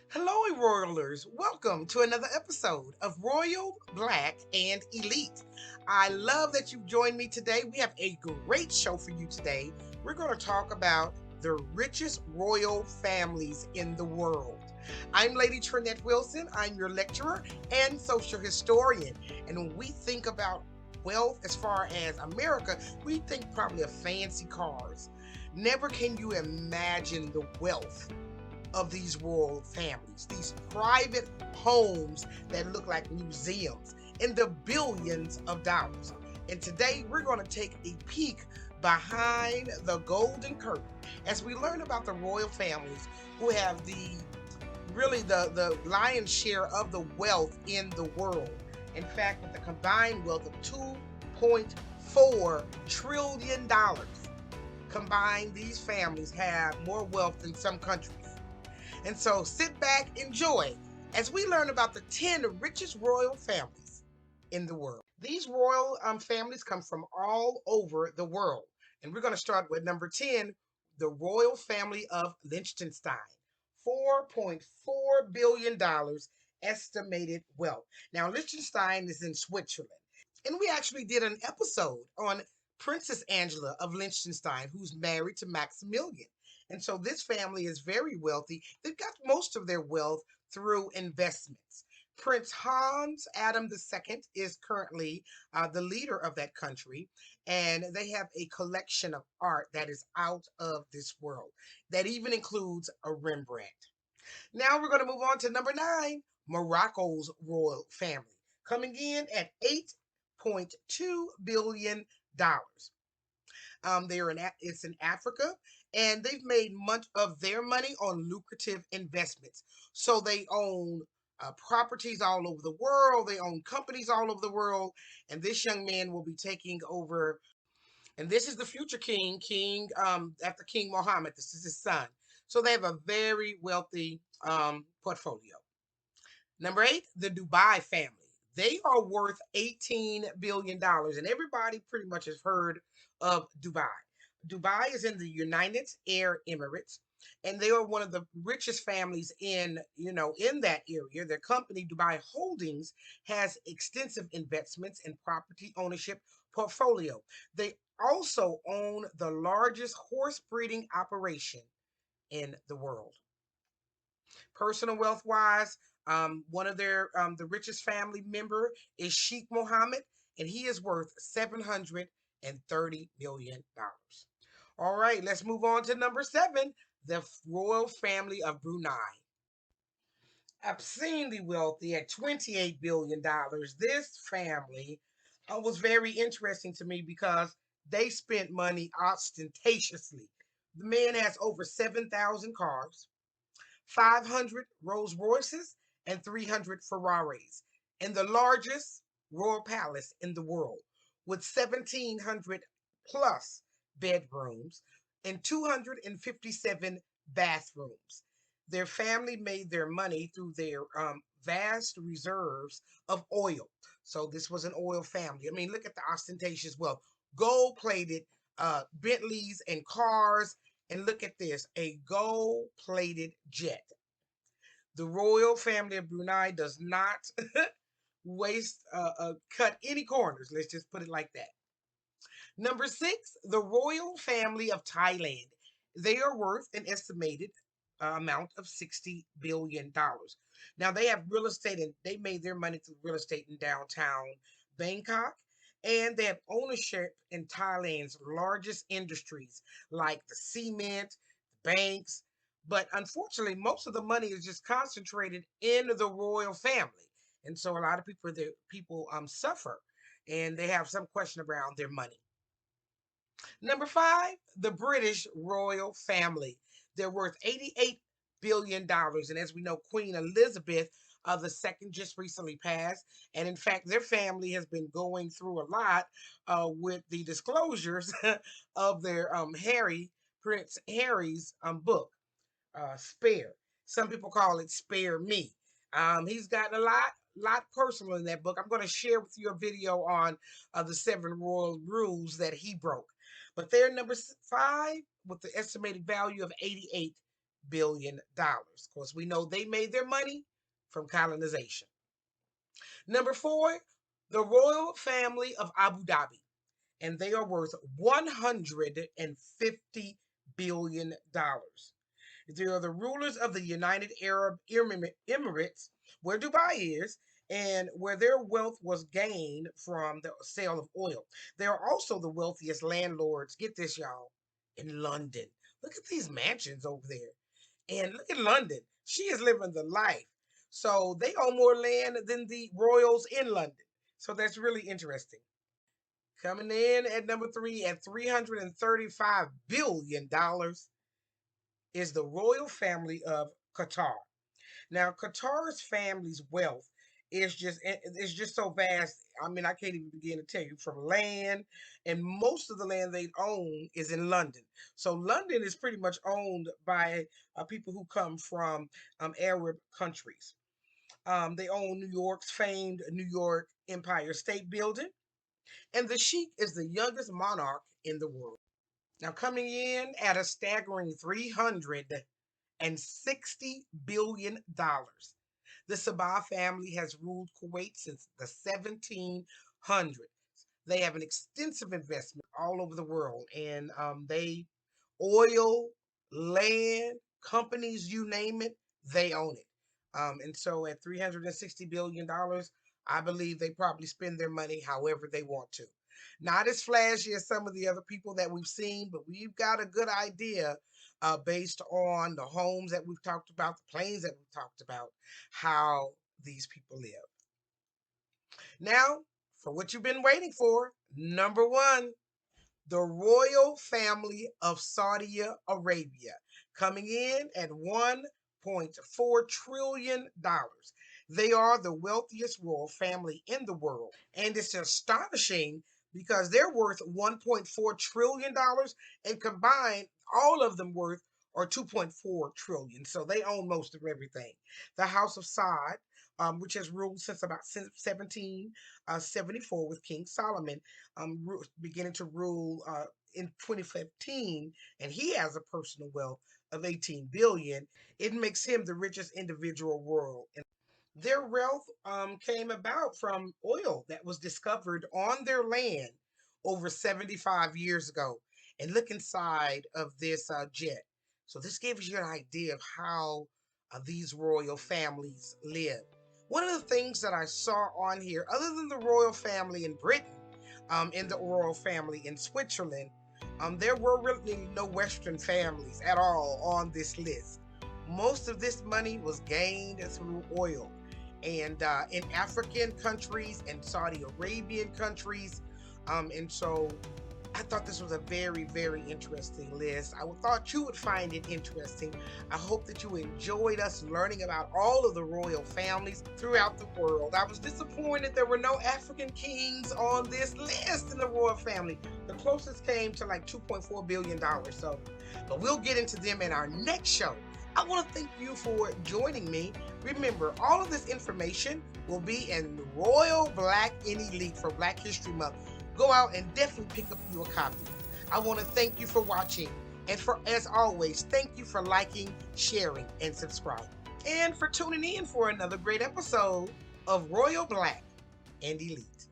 Hello, Royalers. Welcome to another episode of Royal, Black, and Elite. I love that you've joined me today. We have a great show for you today. We're going to talk about the richest royal families in the world. I'm Lady TrenettWilson. I'm your lecturer and social historian. And when we think about wealth as far as America, we think probably of fancy cars. Never can you imagine the wealth of these royal families, these private homes that look like museums in the billions of dollars. And today we're going to take a peek behind the golden curtain as we learn about the royal families who have the lion's share of the wealth in the world. In fact, with the combined wealth of $2.4 trillion, combined, these families have more wealth than some countries. And so sit back, enjoy as we learn about the 10 richest royal families in the world. These royal families come from all over the world. And we're going to start with number 10, the royal family of Liechtenstein. $4.4 billion estimated wealth. Now, Liechtenstein is in Switzerland. And we actually did an episode on Princess Angela of Liechtenstein, who's married to Maximilian. And so this family is very wealthy. They've got most of their wealth through investments. Prince Hans Adam II is currently the leader of that country, and they have a collection of art that is out of this world, that even includes a Rembrandt. Now we're going to move on to number 9, Morocco's royal family, coming in at $8.2 billion. It's in Africa, and they've made much of their money on lucrative investments. So they own properties all over the world. They own companies all over the world, and this young man will be taking over. And this is the future king after King Mohammed. This is his son. So they have a very wealthy portfolio. Number 8, the Dubai family. They are worth $18 billion, and everybody pretty much has heard of Dubai. Dubai is in the United Arab Emirates, and they are one of the richest families in that area. Their company, Dubai Holdings, has extensive investments in property ownership portfolio. They also own the largest horse breeding operation in the world. Personal wealth wise, one of the richest family member is Sheikh Mohammed, and he is worth $730 million. All right, let's move on to number 7, the royal family of Brunei. Obscenely wealthy at $28 billion. This family was very interesting to me because they spent money ostentatiously. The man has over 7,000 cars, 500 Rolls Royces, and 300 Ferraris, and the largest royal palace in the world with 1,700 plus bedrooms and 257 bathrooms. Their family made their money through their vast reserves of oil. So this was an oil family. I mean, look at the ostentatious wealth, gold plated Bentleys and cars. And look at this, a gold plated jet. The royal family of Brunei does not cut any corners. Let's just put it like that. Number 6, the royal family of Thailand. They are worth an estimated amount of $60 billion. Now they have real estate, and they made their money through real estate in downtown Bangkok. And they have ownership in Thailand's largest industries like the cement, banks. But unfortunately, most of the money is just concentrated in the royal family. And so a lot of people suffer, and they have some question around their money. Number 5, the British royal family. They're worth $88 billion. And as we know, Queen Elizabeth the second just recently passed. And in fact, their family has been going through a lot with the disclosures of their Prince Harry's book, Spare. Some people call it Spare Me. He's gotten a lot personal in that book. I'm going to share with you a video on the 7 royal rules that he broke. But they're number 5 with the estimated value of $88 billion. Of course, we know they made their money from colonization. Number four, the royal family of Abu Dhabi, and they are worth $150 billion. They are the rulers of the United Arab Emirates, where Dubai is, and where their wealth was gained from the sale of oil. They are also the wealthiest landlords, get this, y'all, in London. Look at these mansions over there. And look at London. She is living the life. So they own more land than the royals in London. So that's really interesting. Coming in at number three at $335 billion is the royal family of Qatar. Now, Qatar's family's wealth is just so vast. I mean, I can't even begin to tell you from land, and most of the land they own is in London. So London is pretty much owned by people who come from Arab countries. They own New York's famed New York Empire State Building, and the Sheikh is the youngest monarch in the world. Now, coming in at a staggering $360 billion. The Sabah family has ruled Kuwait since the 1700s. They have an extensive investment all over the world, and they oil, land, companies, you name it, they own it. And so at $360 billion, I believe they probably spend their money however they want to. Not as flashy as some of the other people that we've seen, but we've got a good idea based on the homes that we've talked about, the planes that we've talked about, how these people live. Now, for what you've been waiting for, number one, the royal family of Saudi Arabia, coming in at $1.4 trillion. They are the wealthiest royal family in the world. And it's astonishing because they're worth $1.4 trillion, and combined, all of them worth or 2.4 trillion. So they own most of everything. The House of Saud, which has ruled since about 1774 with King Solomon, beginning to rule in 2015, and he has a personal wealth of 18 billion. It makes him the richest individual world. And their wealth came about from oil that was discovered on their land over 75 years ago. And look inside of this jet. So this gives you an idea of how these royal families live. One of the things that I saw on here, other than the royal family in Britain, in the royal family in Switzerland, there were really no Western families at all on this list. Most of this money was gained through oil. And in African countries and Saudi Arabian countries. And so I thought this was a very, very interesting list. I thought you would find it interesting. I hope that you enjoyed us learning about all of the royal families throughout the world. I was disappointed there were no African kings on this list in the royal family. The closest came to like $2.4 billion. So, but we'll get into them in our next show. I want to thank you for joining me. Remember, all of this information will be in Royal Black and Elite for Black History Month. Go out and definitely pick up you a copy. I want to thank you for watching. And as always, thank you for liking, sharing, and subscribing. And for tuning in for another great episode of Royal Black and Elite.